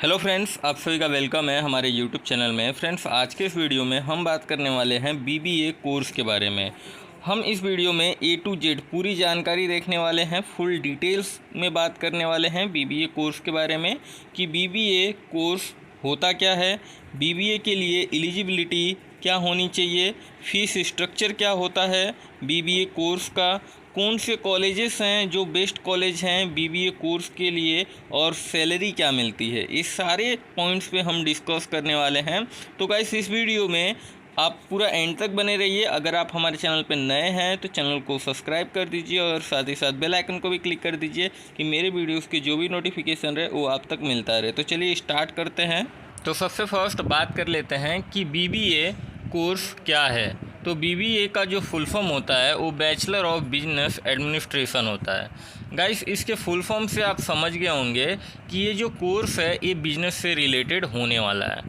Hello friends, आप सभी का वेलकम है हमारे यूट्यूब चैनल में। फ्रेंड्स, आज के इस वीडियो में हम बात करने वाले हैं बीबीए कोर्स के बारे में। हम इस वीडियो में ए टू जेड पूरी जानकारी देखने वाले हैं, फुल डिटेल्स में बात करने वाले हैं बीबीए कोर्स के बारे में कि बीबीए कोर्स होता क्या है, बीबीए के लिए एलिजिबिलिटी क्या होनी चाहिए, फीस स्ट्रक्चर क्या होता है बीबीए कोर्स का, कौन से कॉलेजेस हैं जो बेस्ट कॉलेज हैं बीबीए कोर्स के लिए, और सैलरी क्या मिलती है। इस सारे पॉइंट्स पे हम डिस्कस करने वाले हैं। तो गाइस, इस वीडियो में आप पूरा एंड तक बने रहिए। अगर आप हमारे चैनल पर नए हैं तो चैनल को सब्सक्राइब कर दीजिए और साथ ही साथ बेल आइकन को भी क्लिक कर दीजिए कि मेरे वीडियोस के जो भी नोटिफिकेशन रहे वो आप तक मिलता रहे। तो चलिए स्टार्ट करते हैं। तो सबसे फर्स्ट बात कर लेते हैं कि बीबीए कोर्स क्या है। तो बीबीए का जो फुल फॉर्म होता है वो बैचलर ऑफ बिजनेस एडमिनिस्ट्रेशन होता है। गाइस, इसके फुल फॉर्म से आप समझ गए होंगे कि ये जो कोर्स है ये बिजनेस से रिलेटेड होने वाला है।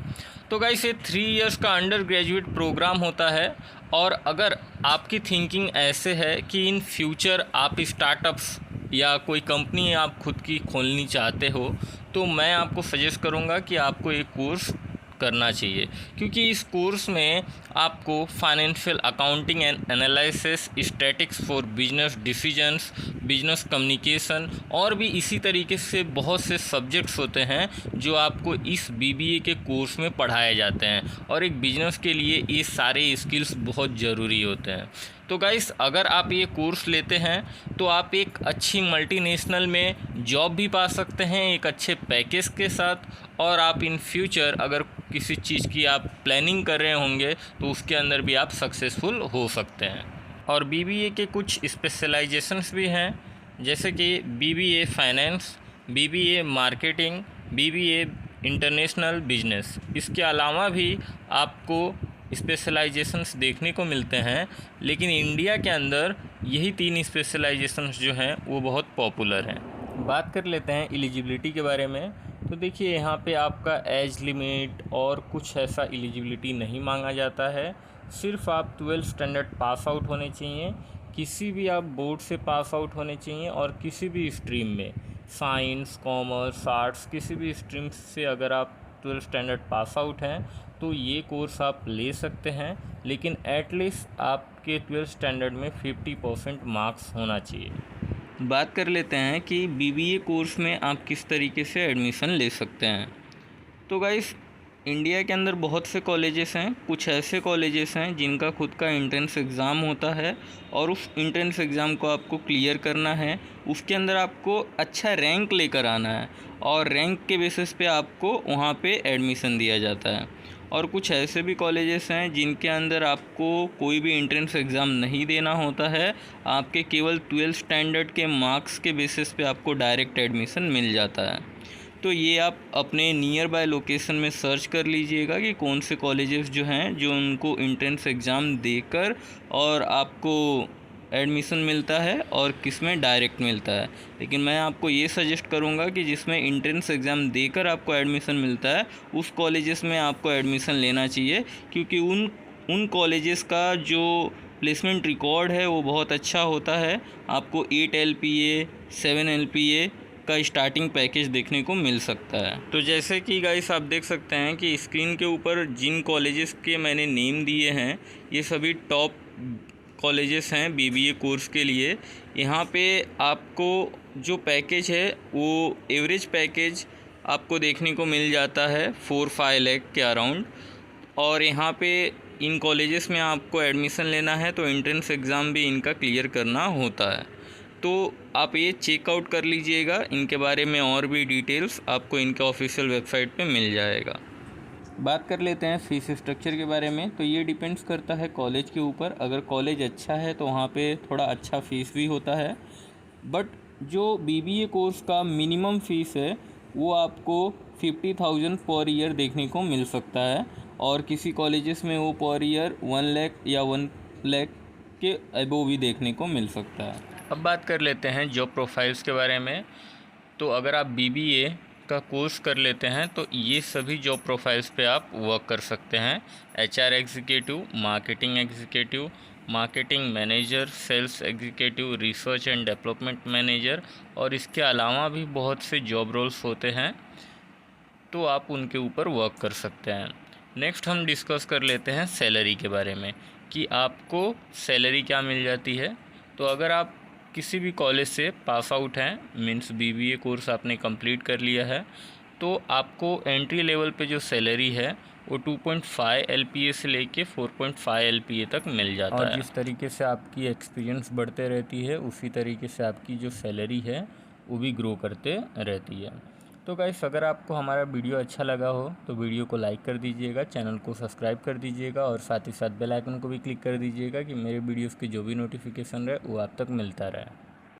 तो गाइस, ये 3 इयर्स का अंडर ग्रेजुएट प्रोग्राम होता है। और अगर आपकी थिंकिंग ऐसे है कि इन फ्यूचर आप स्टार्टअप्स या कोई कंपनी आप खुद की खोलनी चाहते हो, तो मैं आपको सजेस्ट करूँगा कि आपको एक कोर्स करना चाहिए, क्योंकि इस कोर्स में आपको financial accounting and analysis, statics for business decisions, business communication और भी इसी तरीके से बहुत से सब्जेक्ट्स होते हैं जो आपको इस बीबीए के कोर्स में पढ़ाए जाते हैं। और एक बिजनेस के लिए ये सारे स्किल्स बहुत ज़रूरी होते हैं। तो गाइस, अगर आप ये कोर्स लेते हैं तो आप एक अच्छी मल्टीनेशनल में जॉब भी पा सकते हैं एक अच्छे पैकेज के साथ, और आप इन फ्यूचर अगर किसी चीज़ की आप प्लानिंग कर रहे होंगे तो उसके अंदर भी आप सक्सेसफुल हो सकते हैं। और बीबीए के कुछ स्पेशलाइजेशंस भी हैं, जैसे कि BBA finance, BBA marketing, BBA international business. इसके अलावा भी आपको स्पेशलाइजेशंस देखने को मिलते हैं, लेकिन इंडिया के अंदर यही 3 स्पेशलाइजेशंस जो हैं वो बहुत पॉपुलर हैं। बात कर लेते हैं एलिजिबिलिटी के बारे में। तो देखिए, यहाँ पे आपका एज लिमिट और कुछ ऐसा एलिजिबिलिटी नहीं मांगा जाता है। सिर्फ आप 12th स्टैंडर्ड पास आउट होने चाहिए, किसी भी आप बोर्ड से पास आउट होने चाहिए, और किसी भी स्ट्रीम में साइंस, कॉमर्स, आर्ट्स, किसी भी स्ट्रीम से अगर आप 12th स्टैंडर्ड पास आउट हैं तो ये कोर्स आप ले सकते हैं। लेकिन एटलीस्ट आपके 12th स्टैंडर्ड में 50% मार्क्स होना चाहिए। बात कर लेते हैं कि बीबीए कोर्स में आप किस तरीके से एडमिशन ले सकते हैं। तो गाइस, इंडिया के अंदर बहुत से कॉलेजेस हैं। कुछ ऐसे कॉलेजेस हैं जिनका खुद का एंट्रेंस एग्ज़ाम होता है, और उस एंट्रेंस एग्ज़ाम को आपको क्लियर करना है। उसके अंदर आपको अच्छा रैंक लेकर आना है, और रैंक के बेसिस पे आपको वहाँ पे एडमिशन दिया जाता है। और कुछ ऐसे भी कॉलेजेस हैं जिनके अंदर आपको कोई भी एंट्रेंस एग्ज़ाम नहीं देना होता है, आपके केवल 12th स्टैंडर्ड के मार्क्स के बेसिस पे आपको डायरेक्ट एडमिशन मिल जाता है। तो ये आप अपने नियर बाय लोकेशन में सर्च कर लीजिएगा कि कौन से कॉलेजेस जो हैं जो उनको एंट्रेंस एग्ज़ाम देकर और आपको एडमिशन मिलता है और किस में डायरेक्ट मिलता है। लेकिन मैं आपको ये सजेस्ट करूँगा कि जिसमें एंट्रेंस एग्ज़ाम देकर आपको एडमिशन मिलता है उस कॉलेजेस में आपको एडमिशन लेना चाहिए, क्योंकि उन कॉलेजेस का जो प्लेसमेंट रिकॉर्ड है वो बहुत अच्छा होता है। आपको 8 LPA 7 LPA का स्टार्टिंग पैकेज देखने को मिल सकता है। तो जैसे कि गाइस, आप देख सकते हैं कि स्क्रीन के ऊपर जिन कॉलेजेस के मैंने नेम दिए हैं ये सभी टॉप कॉलेजेस हैं बीबीए कोर्स के लिए। यहाँ पे आपको जो पैकेज है वो एवरेज पैकेज आपको देखने को मिल जाता है 4-5 लाख के अराउंड। और यहाँ पे इन कॉलेजेस में आपको एडमिशन लेना है तो एंट्रेंस एग्ज़ाम भी इनका क्लियर करना होता है। तो आप ये चेकआउट कर लीजिएगा, इनके बारे में और भी डिटेल्स आपको इनके ऑफिशियल वेबसाइट पे मिल जाएगा। बात कर लेते हैं फ़ीस स्ट्रक्चर के बारे में। तो ये डिपेंड्स करता है कॉलेज के ऊपर। अगर कॉलेज अच्छा है तो वहाँ पे थोड़ा अच्छा फ़ीस भी होता है, बट जो बीबीए कोर्स का मिनिमम फ़ीस है वो आपको 50,000 पर ईयर देखने को मिल सकता है, और किसी कॉलेजेस में वो पर ईयर 1 लाख या 1 लाख के अबोव भी देखने को मिल सकता है। अब बात कर लेते हैं जॉब प्रोफाइल्स के बारे में। तो अगर आप बीबीए का कोर्स कर लेते हैं तो ये सभी जॉब प्रोफाइल्स पे आप वर्क कर सकते हैं। HR executive, marketing executive, marketing manager, sales executive, research and development manager, और इसके अलावा भी बहुत से जॉब रोल्स होते हैं। तो आप उनके ऊपर वर्क कर सकते हैं। नेक्स्ट हम डिस्कस कर लेते हैं सैलरी के बारे में कि आपको सैलरी क्या मिल जाती है। तो अगर आप किसी भी कॉलेज से पास आउट हैं, मीन्स बीबीए कोर्स आपने कंप्लीट कर लिया है, तो आपको एंट्री लेवल पे जो सैलरी है वो 2.5 LPA से लेके 4.5 LPA तक मिल जाता है। और जिस तरीके से आपकी एक्सपीरियंस बढ़ते रहती है उसी तरीके से आपकी जो सैलरी है वो भी ग्रो करते रहती है। तो गाइस, अगर आपको हमारा वीडियो अच्छा लगा हो तो वीडियो को लाइक कर दीजिएगा, चैनल को सब्सक्राइब कर दीजिएगा और साथ ही साथ बेल आइकन को भी क्लिक कर दीजिएगा कि मेरे वीडियोज़ की जो भी नोटिफिकेशन रहे वो आप तक मिलता रहे।